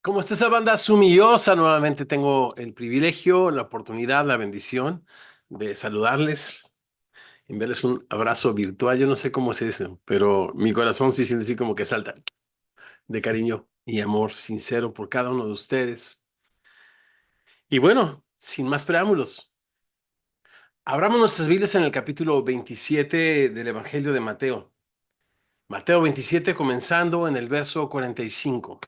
Como está esa banda sumillosa, nuevamente tengo el privilegio, la oportunidad, la bendición de saludarles, enviarles un abrazo virtual. Yo no sé cómo es eso, pero mi corazón sí siente así como que salta de cariño y amor sincero por cada uno de ustedes. Y bueno, sin más preámbulos, abramos nuestras Biblias en el capítulo 27 del Evangelio de Mateo. Mateo 27, comenzando en el verso 45.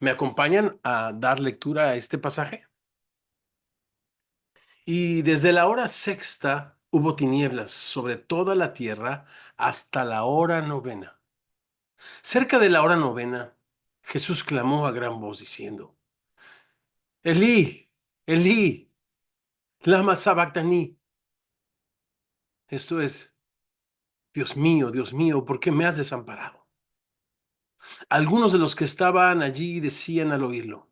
¿Me acompañan a dar lectura a este pasaje? Y desde la hora sexta hubo tinieblas sobre toda la tierra hasta la hora novena. Cerca de la hora novena, Jesús clamó a gran voz diciendo, Elí, Elí, lama sabactani. Esto es, Dios mío, ¿por qué me has desamparado? Algunos de los que estaban allí decían al oírlo,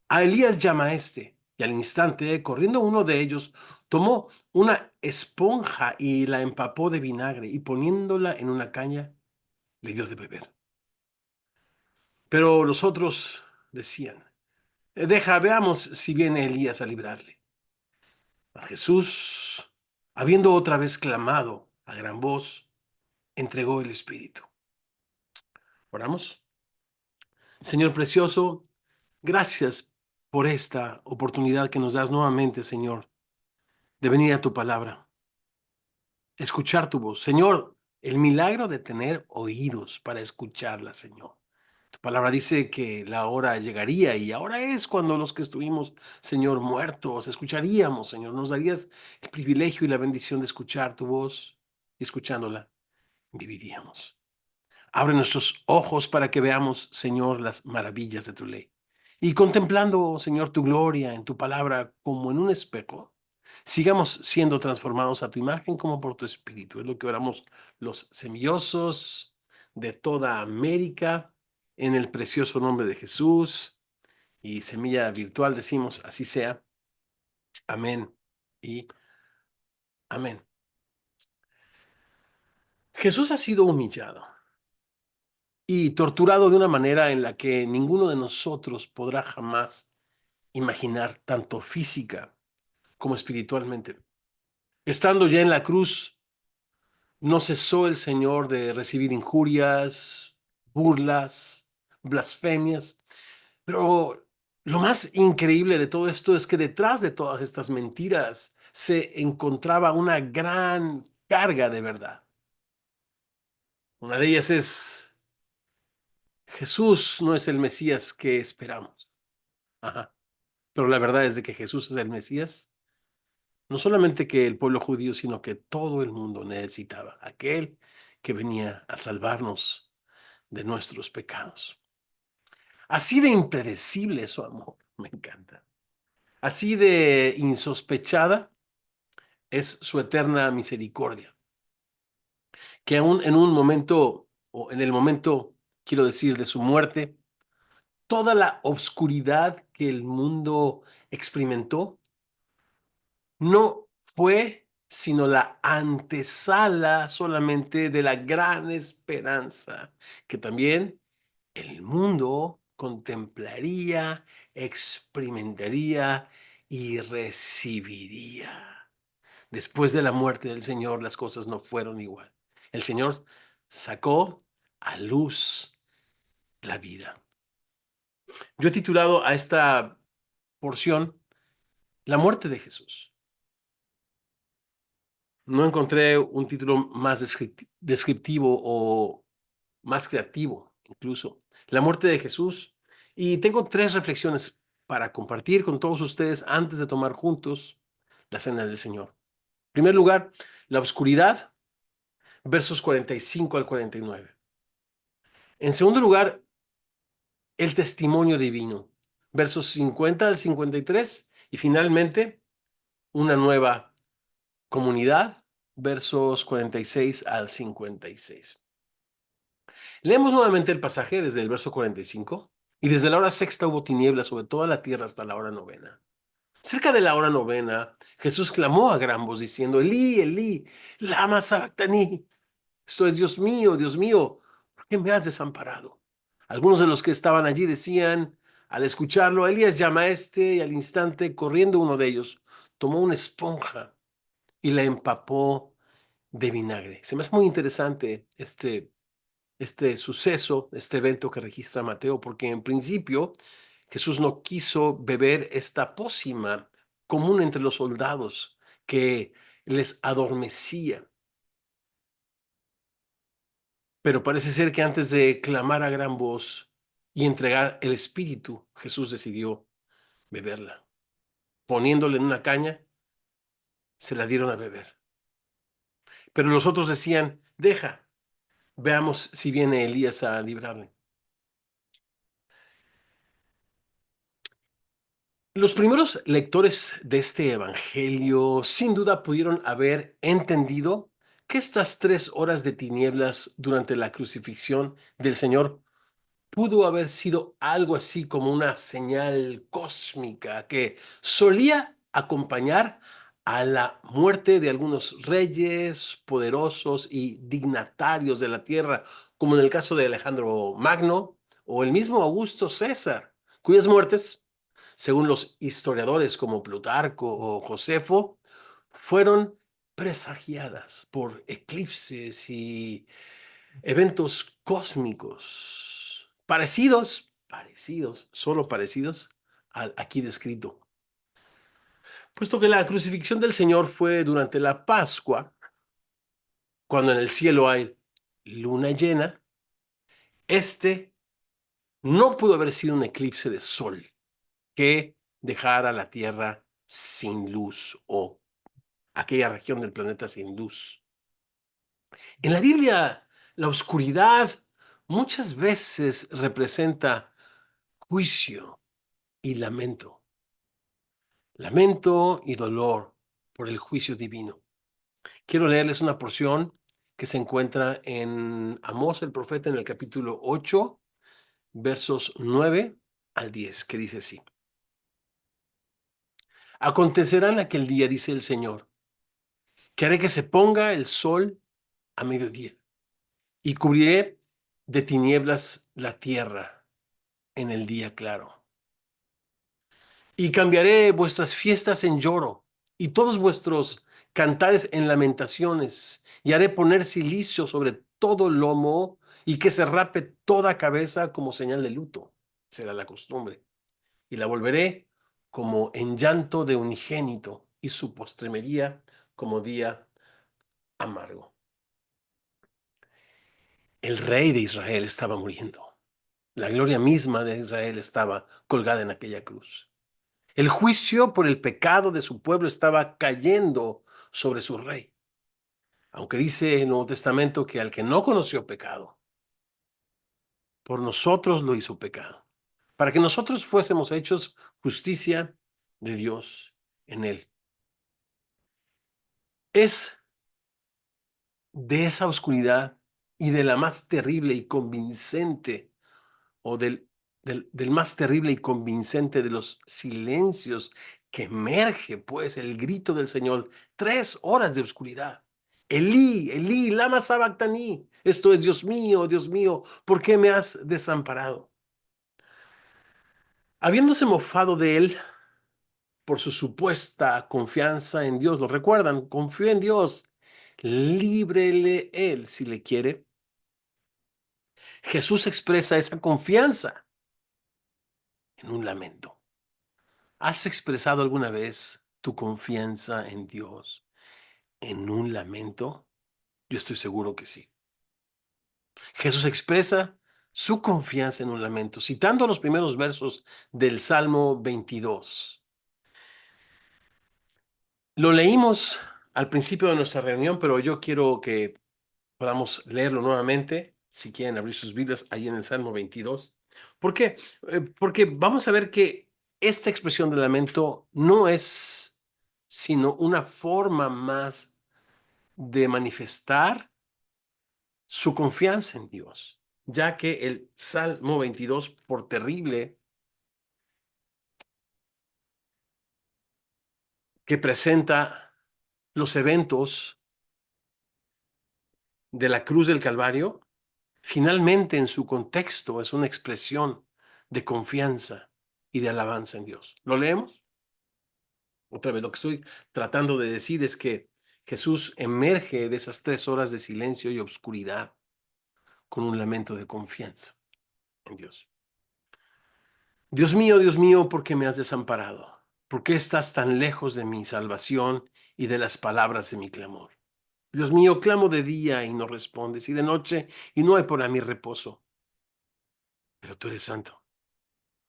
a Elías llama a este. Y al instante, corriendo uno de ellos, tomó una esponja y la empapó de vinagre y poniéndola en una caña, le dio de beber. Pero los otros decían, deja, veamos si viene Elías a librarle. Mas Jesús, habiendo otra vez clamado a gran voz, entregó el Espíritu. Oramos. Señor precioso, gracias por esta oportunidad que nos das nuevamente, Señor, de venir a tu palabra, escuchar tu voz. Señor, el milagro de tener oídos para escucharla, Señor. Tu palabra dice que la hora llegaría y ahora es cuando los que estuvimos, Señor, muertos, escucharíamos, Señor. Nos darías el privilegio y la bendición de escuchar tu voz y escuchándola, viviríamos. Abre nuestros ojos para que veamos, Señor, las maravillas de tu ley. Y contemplando, Señor, tu gloria en tu palabra como en un espejo, sigamos siendo transformados a tu imagen como por tu espíritu. Es lo que oramos los semillosos de toda América, en el precioso nombre de Jesús. Y semilla virtual decimos, así sea. Amén y amén. Jesús ha sido humillado y torturado de una manera en la que ninguno de nosotros podrá jamás imaginar, tanto física como espiritualmente. Estando ya en la cruz, no cesó el Señor de recibir injurias, burlas, blasfemias, pero lo más increíble de todo esto es que detrás de todas estas mentiras se encontraba una gran carga de verdad. Una de ellas es, Jesús no es el Mesías que esperamos. Ajá. Pero la verdad es de que Jesús es el Mesías, no solamente que el pueblo judío, sino que todo el mundo necesitaba, aquel que venía a salvarnos de nuestros pecados. Así de impredecible es su amor, me encanta. Así de insospechada es su eterna misericordia, que aún en un momento, o en el momento, quiero decir, de su muerte, toda la obscuridad que el mundo experimentó no fue sino la antesala solamente de la gran esperanza que también el mundo contemplaría, experimentaría y recibiría. Después de la muerte del Señor, las cosas no fueron igual. El Señor sacó a luz la vida. Yo he titulado a esta porción La muerte de Jesús. No encontré un título más descriptivo o más creativo, incluso. La muerte de Jesús. Y tengo tres reflexiones para compartir con todos ustedes antes de tomar juntos la cena del Señor. En primer lugar, la oscuridad, versos 45 al 49. En segundo lugar, el testimonio divino, versos 50 al 53. Y finalmente, una nueva comunidad, versos 46 al 56. Leemos nuevamente el pasaje desde el verso 45. Y desde la hora sexta hubo tinieblas sobre toda la tierra hasta la hora novena. Cerca de la hora novena, Jesús clamó a gran voz diciendo, Elí, Elí, lama sabactani. Esto es, Dios mío, ¿por qué me has desamparado? Algunos de los que estaban allí decían, al escucharlo, Elías llama a este, y al instante, corriendo uno de ellos, tomó una esponja y la empapó de vinagre. Se me hace muy interesante este suceso, este evento que registra Mateo, porque en principio Jesús no quiso beber esta pócima común entre los soldados que les adormecía. Pero parece ser que antes de clamar a gran voz y entregar el espíritu, Jesús decidió beberla. Poniéndole en una caña, se la dieron a beber. Pero los otros decían, deja, veamos si viene Elías a librarle. Los primeros lectores de este evangelio sin duda pudieron haber entendido que estas 3 horas de tinieblas durante la crucifixión del Señor pudo haber sido algo así como una señal cósmica que solía acompañar a la muerte de algunos reyes poderosos y dignatarios de la tierra, como en el caso de Alejandro Magno o el mismo Augusto César, cuyas muertes, según los historiadores como Plutarco o Josefo, fueron presagiadas por eclipses y eventos cósmicos parecidos, solo parecidos al aquí descrito. Puesto que la crucifixión del Señor fue durante la Pascua, cuando en el cielo hay luna llena, este no pudo haber sido un eclipse de sol que dejara la Tierra sin luz o aquella región del planeta sin luz. En la Biblia, la oscuridad muchas veces representa juicio y lamento. Lamento y dolor por el juicio divino. Quiero leerles una porción que se encuentra en Amós el profeta en el capítulo 8, versos 9 al 10, que dice así. Acontecerá en aquel día, dice el Señor, que haré que se ponga el sol a mediodía y cubriré de tinieblas la tierra en el día claro. Y cambiaré vuestras fiestas en lloro y todos vuestros cantares en lamentaciones, y haré poner cilicio sobre todo lomo y que se rape toda cabeza como señal de luto. Será la costumbre. Y la volveré como en llanto de unigénito y su postremería como día amargo. El rey de Israel estaba muriendo. La gloria misma de Israel estaba colgada en aquella cruz. El juicio por el pecado de su pueblo estaba cayendo sobre su rey. Aunque dice el Nuevo Testamento que al que no conoció pecado, por nosotros lo hizo pecado, para que nosotros fuésemos hechos justicia de Dios en él. Es de esa oscuridad y de la más terrible y convincente, o del más terrible y convincente de los silencios, que emerge pues el grito del Señor. 3 horas de oscuridad. Elí, Elí, lama sabactaní. Esto es, Dios mío, ¿por qué me has desamparado? Habiéndose mofado de él por su supuesta confianza en Dios, lo recuerdan, confío en Dios, líbrele él si le quiere. Jesús expresa esa confianza en un lamento. ¿Has expresado alguna vez tu confianza en Dios en un lamento? Yo estoy seguro que sí. Jesús expresa su confianza en un lamento, citando los primeros versos del Salmo 22. Lo leímos al principio de nuestra reunión, pero yo quiero que podamos leerlo nuevamente, si quieren abrir sus Biblias ahí en el Salmo 22. ¿Por qué? Porque vamos a ver que esta expresión de lamento no es sino una forma más de manifestar su confianza en Dios, ya que el Salmo 22, por terrible que presenta los eventos de la cruz del Calvario, finalmente en su contexto es una expresión de confianza y de alabanza en Dios. ¿Lo leemos? Otra vez, lo que estoy tratando de decir es que Jesús emerge de esas 3 horas de silencio y obscuridad con un lamento de confianza en Dios. Dios mío, ¿por qué me has desamparado? ¿Por qué estás tan lejos de mi salvación y de las palabras de mi clamor? Dios mío, clamo de día y no respondes, y de noche y no hay para mí reposo. Pero tú eres santo,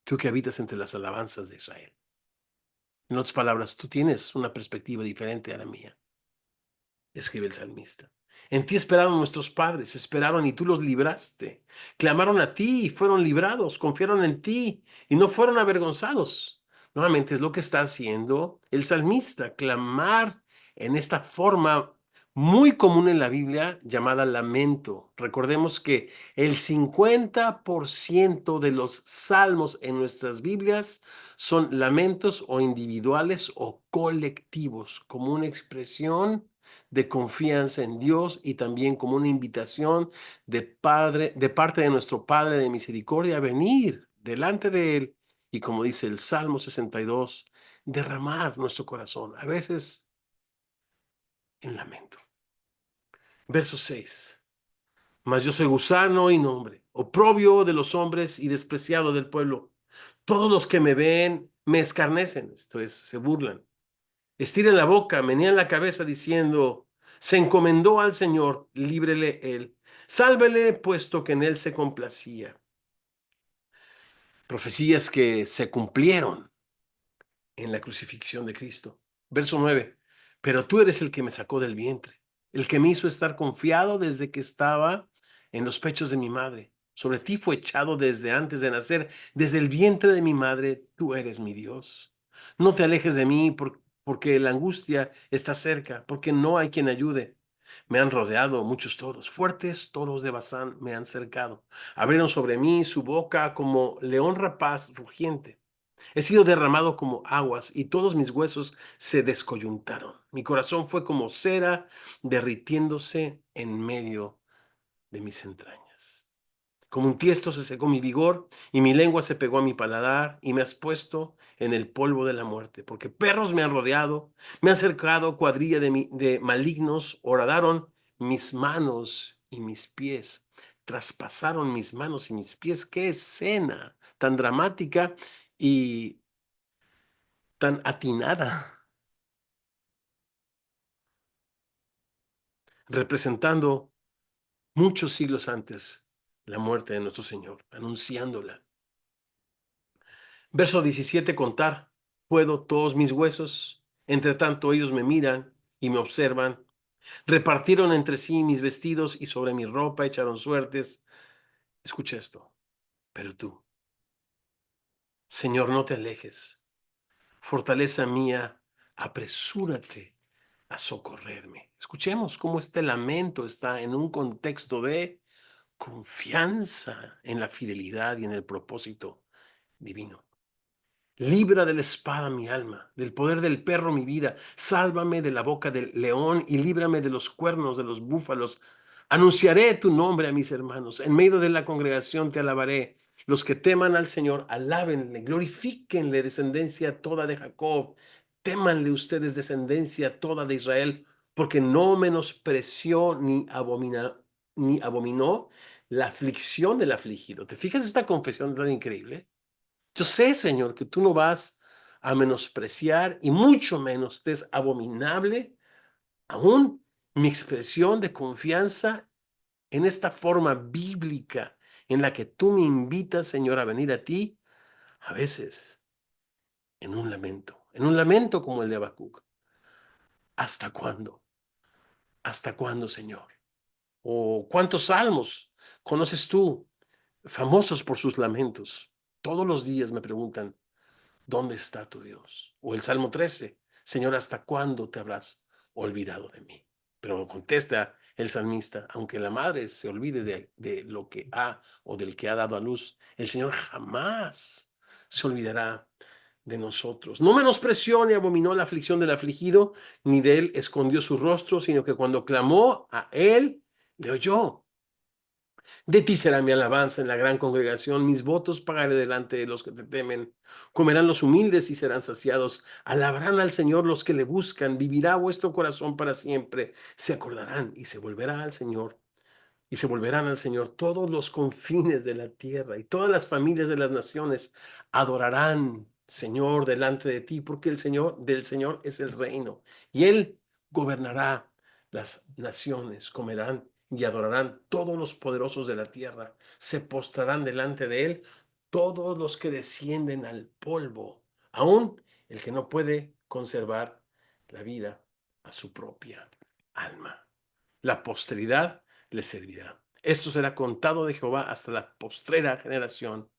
tú que habitas entre las alabanzas de Israel. En otras palabras, tú tienes una perspectiva diferente a la mía, escribe el salmista. En ti esperaron nuestros padres, esperaron y tú los libraste. Clamaron a ti y fueron librados, confiaron en ti y no fueron avergonzados. Nuevamente es lo que está haciendo el salmista, clamar en esta forma muy común en la Biblia llamada lamento. Recordemos que el 50% de los salmos en nuestras Biblias son lamentos o individuales o colectivos, como una expresión de confianza en Dios y también como una invitación de parte de nuestro Padre de misericordia a venir delante de Él y como dice el Salmo 62, derramar nuestro corazón, a veces en lamento. Verso 6. Mas yo soy gusano y no hombre, oprobio de los hombres y despreciado del pueblo. Todos los que me ven me escarnecen, esto es, se burlan. Estiran la boca, menean la cabeza diciendo, se encomendó al Señor, líbrele él. Sálvele, puesto que en él se complacía. Profecías que se cumplieron en la crucifixión de Cristo. Verso 9. Pero tú eres el que me sacó del vientre, el que me hizo estar confiado desde que estaba en los pechos de mi madre. Sobre ti fue echado desde antes de nacer, desde el vientre de mi madre, tú eres mi Dios. No te alejes de mí porque la angustia está cerca, porque no hay quien ayude. Me han rodeado muchos toros, fuertes toros de Bazán me han cercado. Abrieron sobre mí su boca como león rapaz rugiente. He sido derramado como aguas y todos mis huesos se descoyuntaron. Mi corazón fue como cera derritiéndose en medio de mis entrañas. Como un tiesto se secó mi vigor y mi lengua se pegó a mi paladar y me has puesto en el polvo de la muerte, porque perros me han rodeado, me han cercado cuadrilla de malignos, horadaron mis manos y mis pies, traspasaron mis manos y mis pies. Qué escena tan dramática y tan atinada, representando muchos siglos antes la muerte de nuestro Señor, anunciándola. Verso 17, contar, puedo todos mis huesos, entre tanto ellos me miran y me observan, repartieron entre sí mis vestidos y sobre mi ropa echaron suertes. Escucha esto, pero tú, Señor, no te alejes, fortaleza mía, apresúrate a socorrerme. Escuchemos cómo este lamento está en un contexto de confianza en la fidelidad y en el propósito divino. Libra de la espada mi alma, del poder del perro mi vida. Sálvame de la boca del león y líbrame de los cuernos de los búfalos. Anunciaré tu nombre a mis hermanos. En medio de la congregación te alabaré. Los que teman al Señor, alábenle, glorifíquenle, descendencia toda de Jacob. Témanle ustedes, descendencia toda de Israel, porque no menospreció ni abominó la aflicción del afligido. ¿Te fijas esta confesión tan increíble? Yo sé, Señor, que tú no vas a menospreciar y mucho menos te es abominable aún mi expresión de confianza en esta forma bíblica en la que tú me invitas, Señor, a venir a ti, a veces en un lamento como el de Habacuc. ¿Hasta cuándo? ¿Hasta cuándo, Señor? ¿O cuántos salmos conoces tú, famosos por sus lamentos? Todos los días me preguntan, ¿dónde está tu Dios? O el Salmo 13, Señor, ¿hasta cuándo te habrás olvidado de mí? Pero contesta el salmista, aunque la madre se olvide de lo que ha o del que ha dado a luz, el Señor jamás se olvidará de nosotros. No menospreció ni abominó la aflicción del afligido, ni de él escondió su rostro, sino que cuando clamó a él, le oyó. De ti será mi alabanza en la gran congregación, mis votos pagaré delante de los que te temen. Comerán los humildes y serán saciados. Alabarán al Señor los que le buscan. Vivirá vuestro corazón para siempre. Se acordarán y se volverá al Señor. Y se volverán al Señor todos los confines de la tierra y todas las familias de las naciones adorarán, Señor, delante de ti, porque el Señor, del Señor es el reino y Él gobernará las naciones, comerán y adorarán todos los poderosos de la tierra, se postrarán delante de Él todos los que descienden al polvo, aún el que no puede conservar la vida a su propia alma. La posteridad le servirá. Esto será contado de Jehová hasta la postrera generación.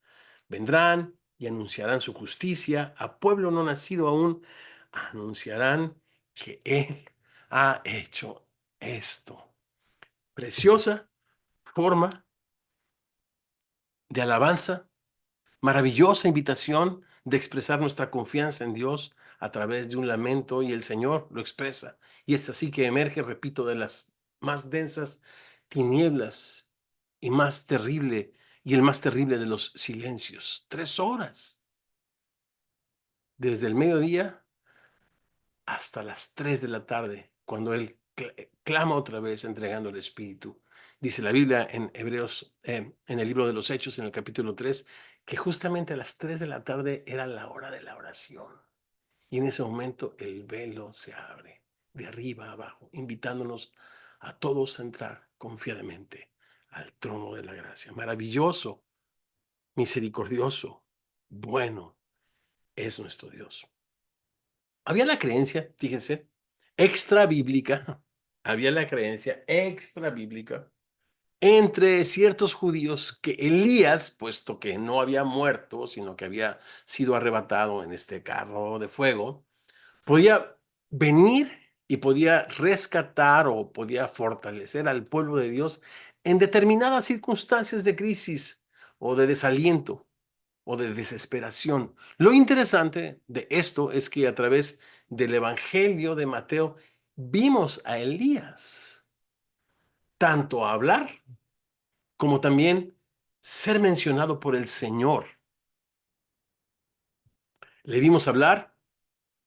Vendrán y anunciarán su justicia a pueblo no nacido aún. Anunciarán que Él ha hecho esto. Preciosa forma de alabanza, maravillosa invitación de expresar nuestra confianza en Dios a través de un lamento, y el Señor lo expresa. Y es así que emerge, repito, de las más densas tinieblas y más terrible, y el más terrible de los silencios. 3 horas, desde el mediodía hasta las 3 de la tarde, cuando Él clama otra vez entregando el Espíritu. Dice la Biblia en Hebreos, en el libro de los Hechos, en el capítulo 3, que justamente a las 3 de la tarde era la hora de la oración. Y en ese momento el velo se abre de arriba a abajo, invitándonos a todos a entrar confiadamente al trono de la gracia. Maravilloso, misericordioso, bueno es nuestro Dios. Había la creencia, fíjense, extra bíblica, había la creencia extra bíblica entre ciertos judíos que Elías, puesto que no había muerto, sino que había sido arrebatado en este carro de fuego, podía venir y podía rescatar o podía fortalecer al pueblo de Dios en determinadas circunstancias de crisis o de desaliento o de desesperación. Lo interesante de esto es que a través del Evangelio de Mateo vimos a Elías tanto hablar como también ser mencionado por el Señor. Le vimos hablar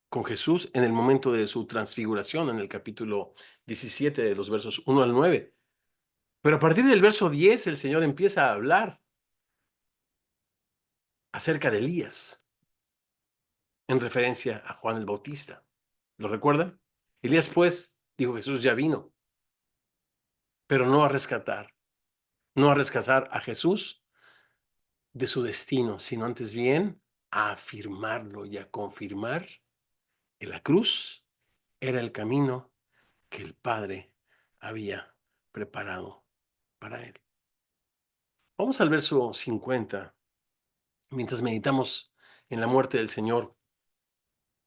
con Jesús en el momento de su transfiguración, en el capítulo 17 de los versos 1 al 9. Pero a partir del verso 10 el Señor empieza a hablar acerca de Elías, en referencia a Juan el Bautista. ¿Lo recuerdan? Elías, pues, dijo Jesús, ya vino, pero no a rescatar a Jesús de su destino, sino antes bien a afirmarlo y a confirmar que la cruz era el camino que el Padre había preparado para él. Vamos al verso 50. Mientras meditamos en la muerte del Señor,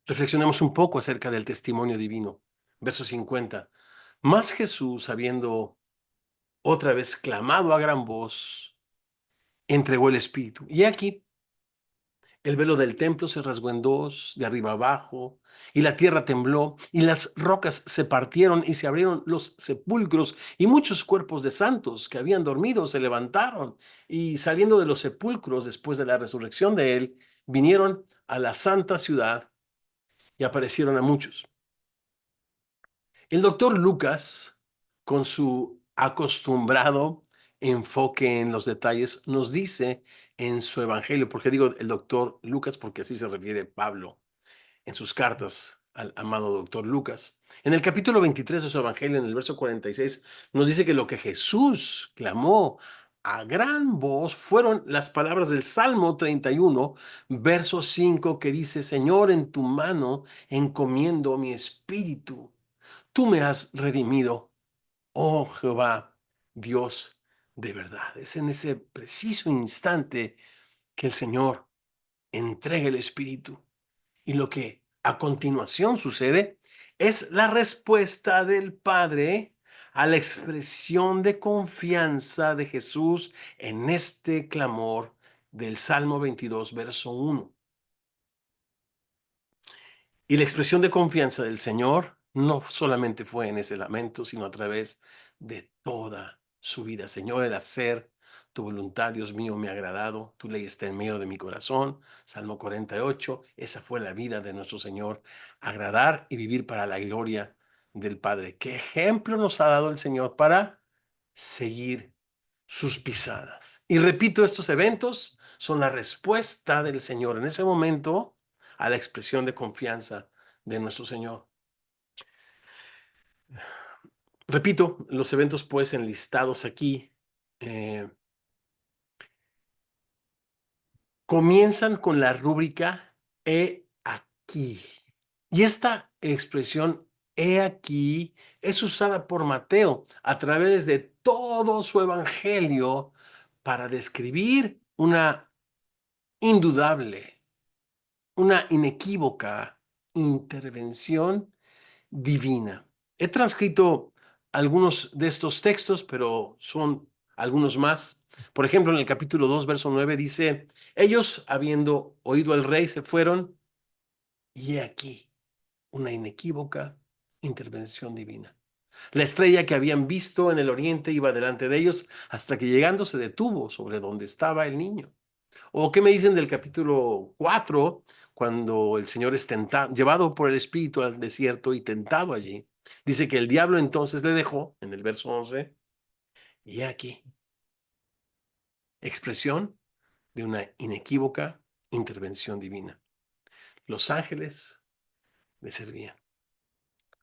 reflexionemos un poco acerca del testimonio divino. Verso 50. Mas Jesús, habiendo otra vez clamado a gran voz, entregó el Espíritu. Y aquí el velo del templo se rasgó en dos, de arriba abajo, y la tierra tembló, y las rocas se partieron, y se abrieron los sepulcros, y muchos cuerpos de santos que habían dormido se levantaron, y saliendo de los sepulcros después de la resurrección de él, vinieron a la santa ciudad y aparecieron a muchos. El doctor Lucas, con su acostumbrado enfoque en los detalles, nos dice en su evangelio, porque digo el doctor Lucas, porque así se refiere Pablo en sus cartas al amado doctor Lucas. En el capítulo 23 de su evangelio, en el verso 46, nos dice que lo que Jesús clamó a gran voz fueron las palabras del Salmo 31, verso 5, que dice: Señor, en tu mano encomiendo mi espíritu. Tú me has redimido, oh Jehová, Dios de verdad. Es en ese preciso instante que el Señor entrega el Espíritu. Y lo que a continuación sucede es la respuesta del Padre a la expresión de confianza de Jesús en este clamor del Salmo 22, verso 1. Y la expresión de confianza del Señor no solamente fue en ese lamento, sino a través de toda su vida. Señor, el hacer tu voluntad, Dios mío, me ha agradado. Tu ley está en medio de mi corazón. Salmo 48. Esa fue la vida de nuestro Señor. Agradar y vivir para la gloria del Padre. ¿Qué ejemplo nos ha dado el Señor para seguir sus pisadas? Y repito, estos eventos son la respuesta del Señor en ese momento a la expresión de confianza de nuestro Señor. Repito, los eventos pues enlistados aquí eh, comienzan con la rúbrica "He aquí". Y esta expresión "He aquí" es usada por Mateo a través de todo su evangelio para describir una indudable, una inequívoca intervención divina. He transcrito algunos de estos textos, pero son algunos más. Por ejemplo, en el capítulo 2, verso 9 dice: ellos, habiendo oído al rey, se fueron, y he aquí una inequívoca intervención divina. La estrella que habían visto en el oriente iba delante de ellos hasta que, llegando, se detuvo sobre donde estaba el niño. ¿O qué me dicen del capítulo 4, cuando el Señor es llevado por el Espíritu al desierto y tentado allí? Dice que el diablo entonces le dejó, en el verso 11, y he aquí, expresión de una inequívoca intervención divina. Los ángeles le servían.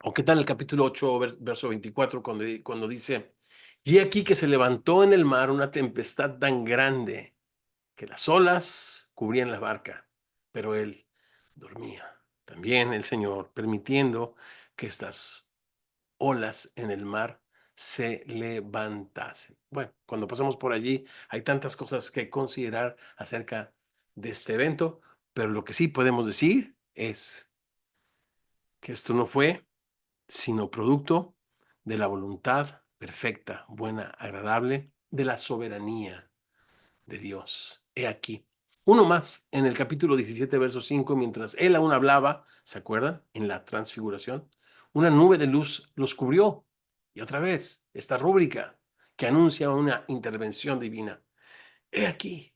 ¿O qué tal el capítulo 8, verso 24, cuando dice: y he aquí que se levantó en el mar una tempestad tan grande que las olas cubrían la barca, pero él dormía. También el Señor permitiendo que estas olas en el mar se levantasen. Bueno, cuando pasamos por allí hay tantas cosas que considerar acerca de este evento, pero lo que sí podemos decir es que esto no fue sino producto de la voluntad perfecta, buena, agradable, de la soberanía de Dios. He aquí. Uno más, en el capítulo 17, verso 5, mientras él aún hablaba, ¿se acuerdan? En la transfiguración, una nube de luz los cubrió. Y otra vez, esta rúbrica que anuncia una intervención divina. He aquí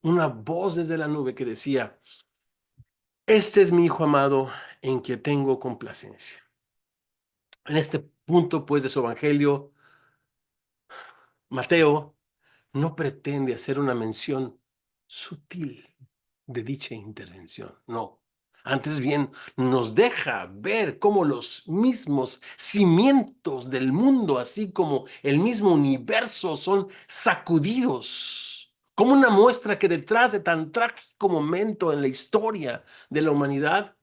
una voz desde la nube que decía: este es mi Hijo amado, en quien tengo complacencia. En este punto, pues, de su evangelio, Mateo no pretende hacer una mención sutil de dicha intervención, no. Antes bien, nos deja ver cómo los mismos cimientos del mundo, así como el mismo universo, son sacudidos, como una muestra que detrás de tan trágico momento en la historia de la humanidad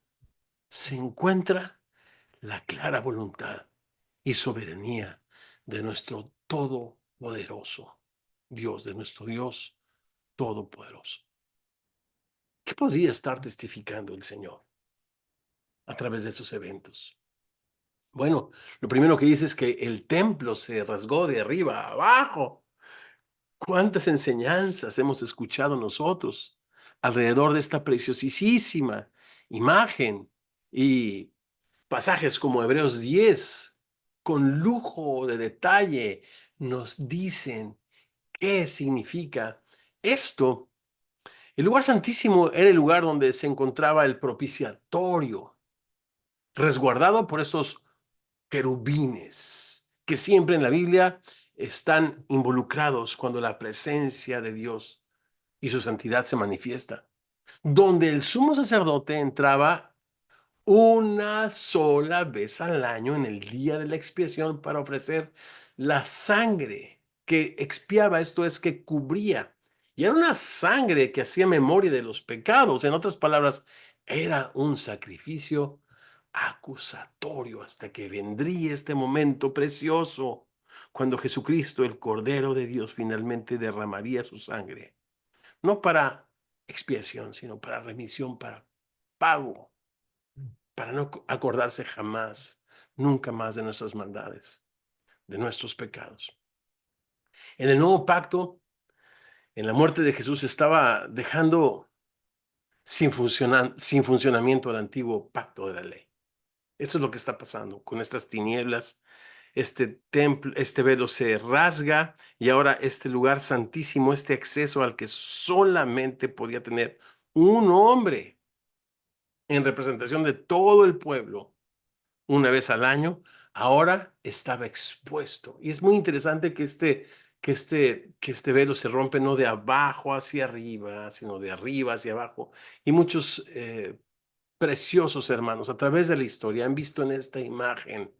se encuentra la clara voluntad y soberanía de nuestro todopoderoso Dios, de nuestro Dios todopoderoso. ¿Qué podría estar testificando el Señor a través de estos eventos? Bueno, lo primero que dice es que el templo se rasgó de arriba a abajo. ¿Cuántas enseñanzas hemos escuchado nosotros alrededor de esta preciosísima imagen? Y pasajes como Hebreos 10, con lujo de detalle, nos dicen qué significa esto. El lugar santísimo era el lugar donde se encontraba el propiciatorio, resguardado por estos querubines, que siempre en la Biblia están involucrados cuando la presencia de Dios y su santidad se manifiesta, donde el sumo sacerdote entraba una sola vez al año en el día de la expiación para ofrecer la sangre que expiaba, esto es, que cubría. Y era una sangre que hacía memoria de los pecados. En otras palabras, era un sacrificio acusatorio hasta que vendría este momento precioso, cuando Jesucristo, el Cordero de Dios, finalmente derramaría su sangre, no para expiación, sino para remisión, para pago, para no acordarse jamás, nunca más, de nuestras maldades, de nuestros pecados. En el nuevo pacto, en la muerte de Jesús, estaba dejando sin funcionamiento el antiguo pacto de la ley. Eso es lo que está pasando con estas tinieblas este templo, este velo se rasga y ahora este lugar santísimo, este acceso al que solamente podía tener un hombre en representación de todo el pueblo una vez al año, ahora estaba expuesto. Y es muy interesante que este velo se rompe no de abajo hacia arriba, sino de arriba hacia abajo. Y muchos preciosos hermanos a través de la historia han visto en esta imagen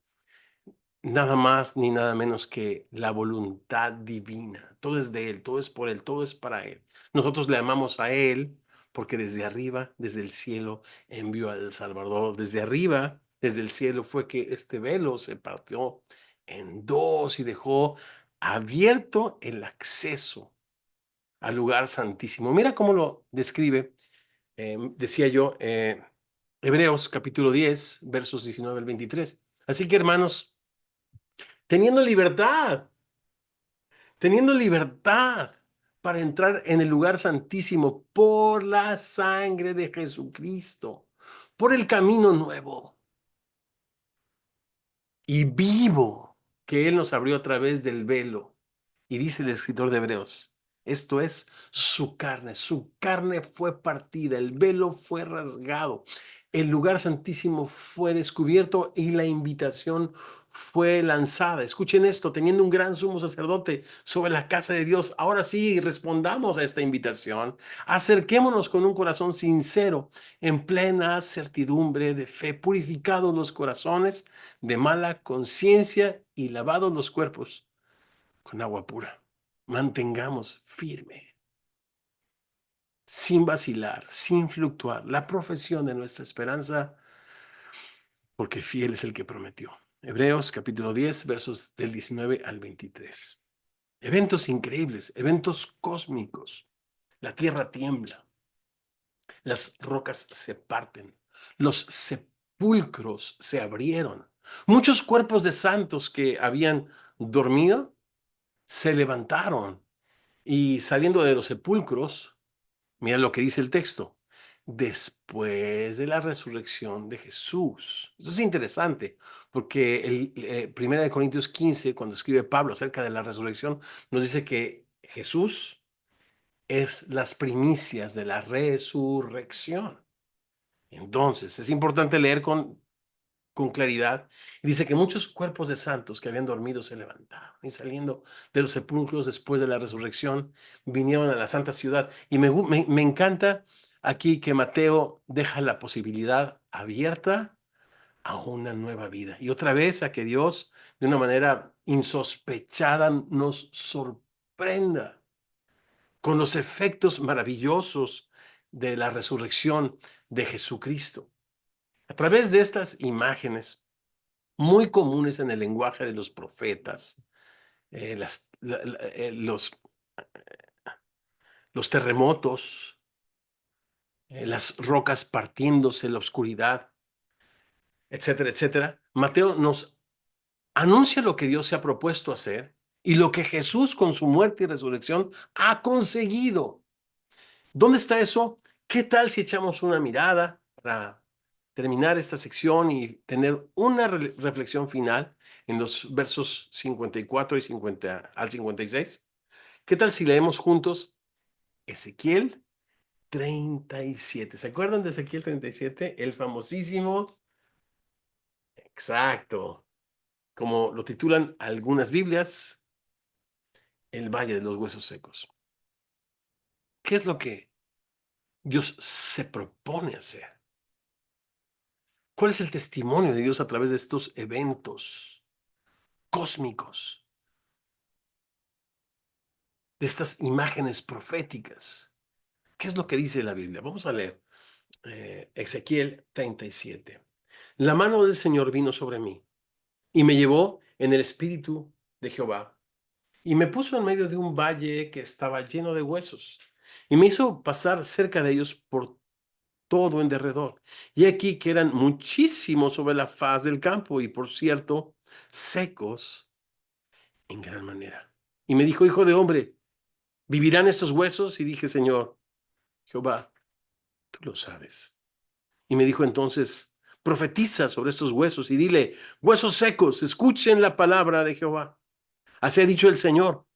nada más ni nada menos que la voluntad divina. Todo es de Él, todo es por Él, todo es para Él. Nosotros le amamos a Él porque desde arriba, desde el cielo, envió al Salvador. Desde arriba, desde el cielo, fue que este velo se partió en dos y dejó abierto el acceso al lugar santísimo. Mira cómo lo describe, decía yo, Hebreos capítulo 10, versos 19 al 23. Así que hermanos, teniendo libertad, teniendo libertad para entrar en el lugar santísimo por la sangre de Jesucristo, por el camino nuevo y vivo que Él nos abrió a través del velo. Y dice el escritor de Hebreos, esto es su carne fue partida, el velo fue rasgado, el lugar santísimo fue descubierto y la invitación fue lanzada. Escuchen esto, teniendo un gran sumo sacerdote sobre la casa de Dios, ahora sí respondamos a esta invitación, acerquémonos con un corazón sincero, en plena certidumbre de fe, purificados los corazones de mala conciencia y lavados los cuerpos con agua pura. Mantengamos firme, sin vacilar, sin fluctuar, la profesión de nuestra esperanza, porque fiel es el que prometió. Hebreos capítulo 10, versos del 19 al 23. Eventos increíbles, eventos cósmicos. La tierra tiembla, las rocas se parten, los sepulcros se abrieron. Muchos cuerpos de santos que habían dormido se levantaron y saliendo de los sepulcros, mira lo que dice el texto, después de la resurrección de Jesús. Esto es interesante, porque el 1 Corintios 15, cuando escribe Pablo acerca de la resurrección, nos dice que Jesús es las primicias de la resurrección. Entonces, es importante leer con claridad. Y dice que muchos cuerpos de santos que habían dormido se levantaron y saliendo de los sepulcros después de la resurrección, vinieron a la santa ciudad. Y me encanta aquí que Mateo deja la posibilidad abierta a una nueva vida. Y otra vez a que Dios, de una manera insospechada, nos sorprenda con los efectos maravillosos de la resurrección de Jesucristo. A través de estas imágenes, muy comunes en el lenguaje de los profetas, los terremotos, las rocas partiéndose, la oscuridad, etcétera, etcétera. Mateo nos anuncia lo que Dios se ha propuesto hacer y lo que Jesús con su muerte y resurrección ha conseguido. ¿Dónde está eso? ¿Qué tal si echamos una mirada para terminar esta sección y tener una reflexión final en los versos 54 y 50 al 56? ¿Qué tal si leemos juntos Ezequiel 37? ¿Se acuerdan de Ezequiel 37? El famosísimo, exacto, como lo titulan algunas Biblias, el Valle de los Huesos Secos. ¿Qué es lo que Dios se propone hacer? ¿Cuál es el testimonio de Dios a través de estos eventos cósmicos, de estas imágenes proféticas? ¿Qué es lo que dice la Biblia? Vamos a leer Ezequiel 37. La mano del Señor vino sobre mí y me llevó en el espíritu de Jehová y me puso en medio de un valle que estaba lleno de huesos y me hizo pasar cerca de ellos por todo en derredor. Y aquí que eran muchísimos sobre la faz del campo y por cierto, secos en gran manera. Y me dijo, hijo de hombre, ¿vivirán estos huesos? Y dije, Señor, Jehová, tú lo sabes. Y me dijo entonces, Profetiza sobre estos huesos y dile, huesos secos, escuchen la palabra de Jehová. Así ha dicho el Señor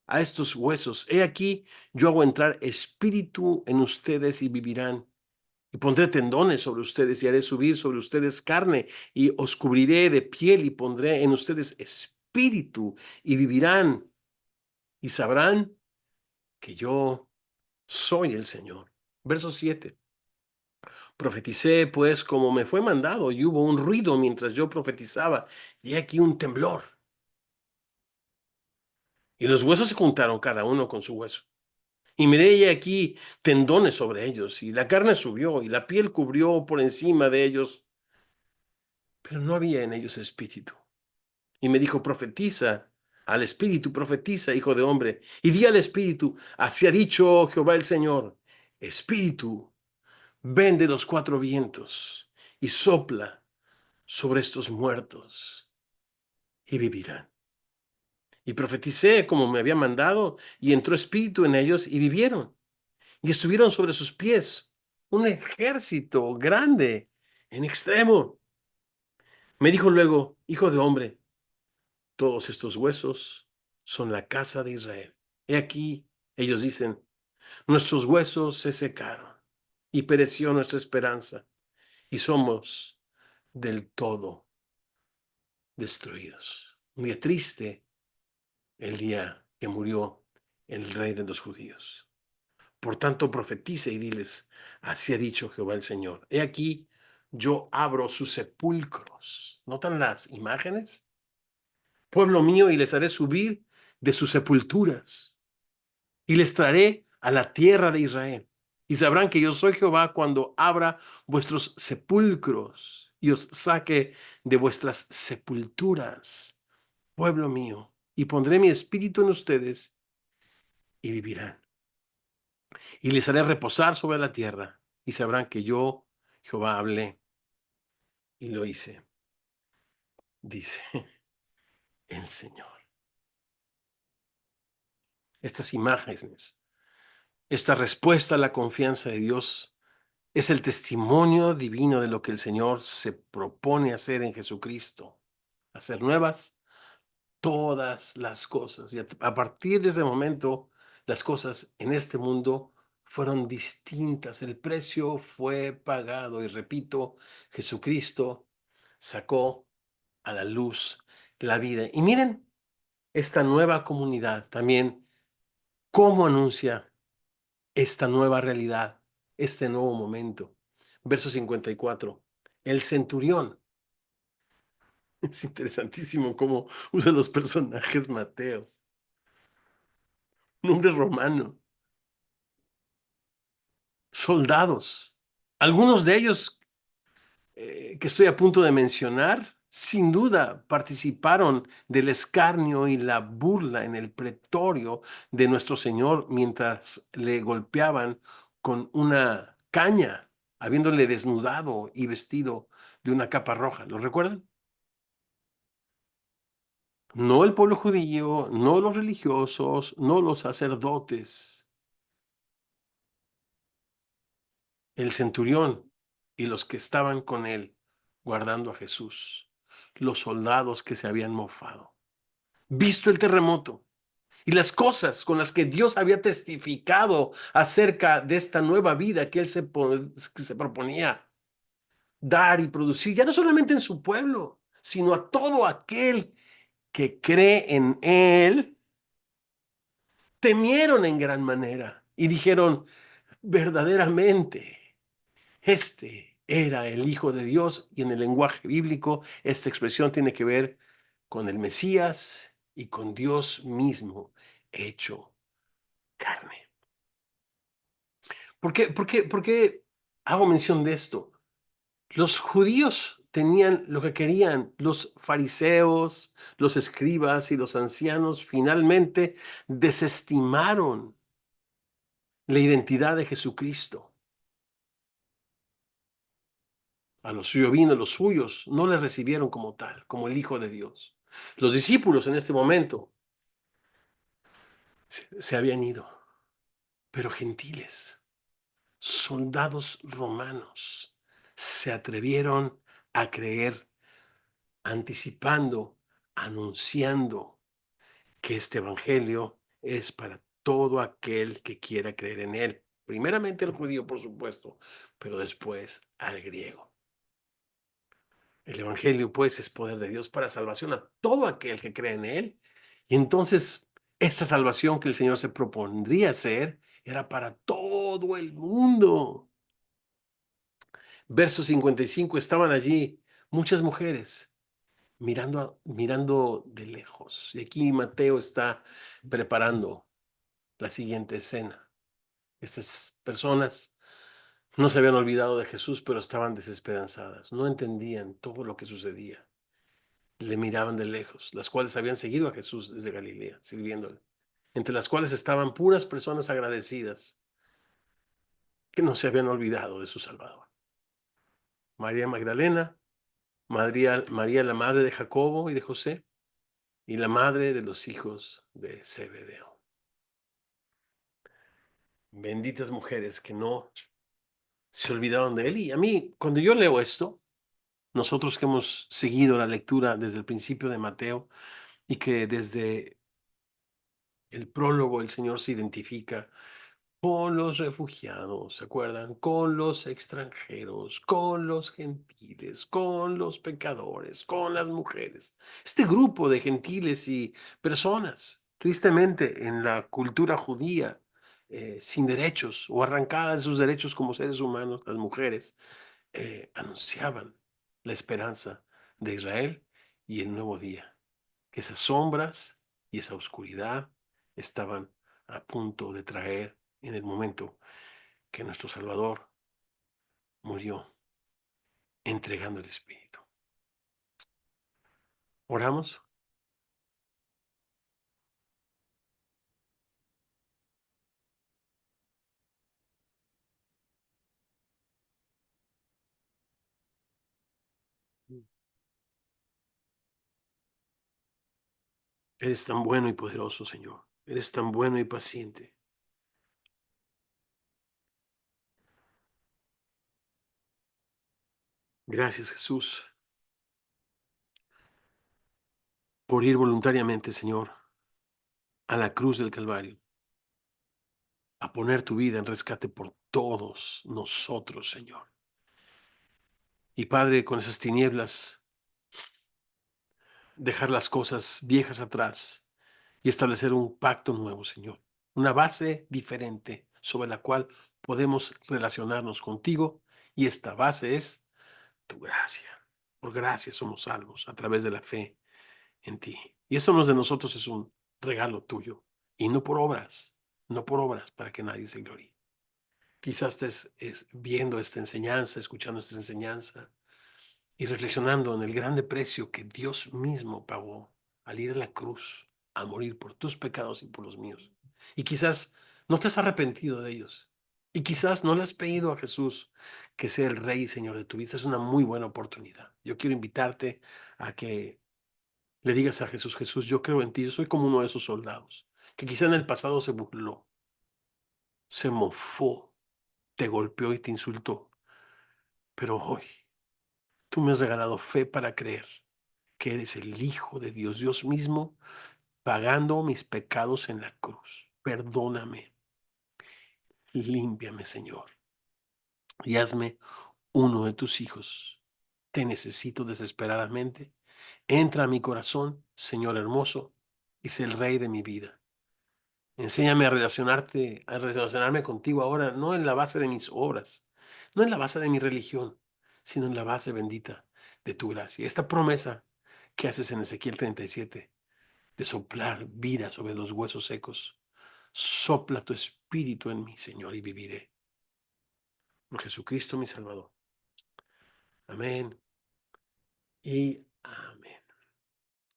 a estos huesos. He aquí, yo hago entrar espíritu en ustedes y vivirán. Y pondré tendones sobre ustedes y haré subir sobre ustedes carne y os cubriré de piel y pondré en ustedes espíritu y vivirán y sabrán que yo soy el Señor. Verso 7. Profeticé pues como me fue mandado y hubo un ruido mientras yo profetizaba y aquí un temblor. Y los huesos se juntaron cada uno con su hueso. Y miré y aquí tendones sobre ellos y la carne subió y la piel cubrió por encima de ellos, pero no había en ellos espíritu. Y me dijo, profetiza al espíritu, profetiza, hijo de hombre, y di al espíritu, así ha dicho Jehová el Señor, espíritu, ven de los cuatro vientos y sopla sobre estos muertos y vivirán. Y profeticé como me había mandado, y entró espíritu en ellos y vivieron, y estuvieron sobre sus pies un ejército grande en extremo. Me dijo luego, hijo de hombre, todos estos huesos son la casa de Israel. He aquí, ellos dicen, nuestros huesos se secaron y pereció nuestra esperanza y somos del todo destruidos. Un día triste, el día que murió el rey de los judíos. Por tanto, profetiza y diles, así ha dicho Jehová el Señor. He aquí, yo abro sus sepulcros. ¿Notan las imágenes? Pueblo mío, y les haré subir de sus sepulturas y les traeré a la tierra de Israel. Y sabrán que yo soy Jehová cuando abra vuestros sepulcros y os saque de vuestras sepulturas, pueblo mío, y pondré mi espíritu en ustedes y vivirán. Y les haré reposar sobre la tierra y sabrán que yo, Jehová, hablé y lo hice, dice el Señor. Estas imágenes, esta respuesta a la confianza de Dios es el testimonio divino de lo que el Señor se propone hacer en Jesucristo, hacer nuevas todas las cosas. Y a partir de ese momento, las cosas en este mundo fueron distintas. El precio fue pagado. Y repito, Jesucristo sacó a la luz la vida. Y miren esta nueva comunidad también, cómo anuncia esta nueva realidad, este nuevo momento. Verso 54. El centurión. Es interesantísimo cómo usa los personajes Mateo. Nombre romano. Soldados. Algunos de ellos que estoy a punto de mencionar, sin duda participaron del escarnio y la burla en el pretorio de nuestro Señor mientras le golpeaban con una caña, habiéndole desnudado y vestido de una capa roja. ¿Lo recuerdan? No el pueblo judío, no los religiosos, no los sacerdotes, el centurión y los que estaban con él guardando a Jesús, los soldados que se habían mofado, visto el terremoto y las cosas con las que Dios había testificado acerca de esta nueva vida que él que se proponía dar y producir, ya no solamente en su pueblo, sino a todo aquel que cree en él, temieron en gran manera y dijeron, verdaderamente, este era el Hijo de Dios, y en el lenguaje bíblico esta expresión tiene que ver con el Mesías y con Dios mismo hecho carne. ¿Por qué hago mención de esto? Los judíos tenían lo que querían, los fariseos, los escribas y los ancianos finalmente desestimaron la identidad de Jesucristo. A los suyo vino, los suyos no le recibieron como tal, como el Hijo de Dios. Los discípulos en este momento se habían ido, pero gentiles, soldados romanos, se atrevieron a creer, anticipando, anunciando que este evangelio es para todo aquel que quiera creer en él. Primeramente el judío, por supuesto, pero después al griego. El evangelio, pues, es poder de Dios para salvación a todo aquel que cree en él. Y entonces, esa salvación que el Señor se propondría hacer era para todo el mundo. Verso 55, estaban allí muchas mujeres mirando de lejos. Y aquí Mateo está preparando la siguiente escena. Estas personas no se habían olvidado de Jesús, pero estaban desesperanzadas. No entendían todo lo que sucedía. Le miraban de lejos, las cuales habían seguido a Jesús desde Galilea, sirviéndole. Entre las cuales estaban puras personas agradecidas, que no se habían olvidado de su Salvador. María Magdalena, María la madre de Jacobo y de José, y la madre de los hijos de Zebedeo. Benditas mujeres que no se olvidaron de él. Y a mí, cuando yo leo esto, nosotros que hemos seguido la lectura desde el principio de Mateo y que desde el prólogo el Señor se identifica con los refugiados, ¿se acuerdan? Con los extranjeros, con los gentiles, con los pecadores, con las mujeres. Este grupo de gentiles y personas, tristemente en la cultura judía, sin derechos o arrancadas de sus derechos como seres humanos, las mujeres, anunciaban la esperanza de Israel y el nuevo día, que esas sombras y esa oscuridad estaban a punto de traer en el momento que nuestro Salvador murió entregando el Espíritu. ¿Oramos? Eres tan bueno y poderoso, Señor. Eres tan bueno y paciente. Gracias, Jesús, por ir voluntariamente, Señor, a la cruz del Calvario, a poner tu vida en rescate por todos nosotros, Señor. Y Padre, con esas tinieblas, dejar las cosas viejas atrás y establecer un pacto nuevo, Señor. Una base diferente sobre la cual podemos relacionarnos contigo, y esta base es tu gracia. Por gracia somos salvos a través de la fe en ti. Y esto no es de nosotros, es un regalo tuyo. Y no por obras, no por obras para que nadie se gloríe. Quizás estés viendo esta enseñanza, escuchando esta enseñanza y reflexionando en el grande precio que Dios mismo pagó al ir a la cruz a morir por tus pecados y por los míos. Y quizás no te has arrepentido de ellos. Y quizás no le has pedido a Jesús que sea el Rey y Señor de tu vida. Es una muy buena oportunidad. Yo quiero invitarte a que le digas a Jesús: Jesús, yo creo en ti. Yo soy como uno de esos soldados que quizá en el pasado se burló, se mofó, te golpeó y te insultó. Pero hoy tú me has regalado fe para creer que eres el Hijo de Dios, Dios mismo, pagando mis pecados en la cruz. Perdóname, límpiame, Señor, y hazme uno de tus hijos. Te necesito desesperadamente. Entra a mi corazón, Señor hermoso, y sé el Rey de mi vida. Enséñame a relacionarme contigo ahora, no en la base de mis obras, no en la base de mi religión, sino en la base bendita de tu gracia. Esta promesa que haces en Ezequiel 37, de soplar vida sobre los huesos secos. Sopla tu espíritu en mí, Señor, y viviré. Por Jesucristo mi Salvador. Amén y amén.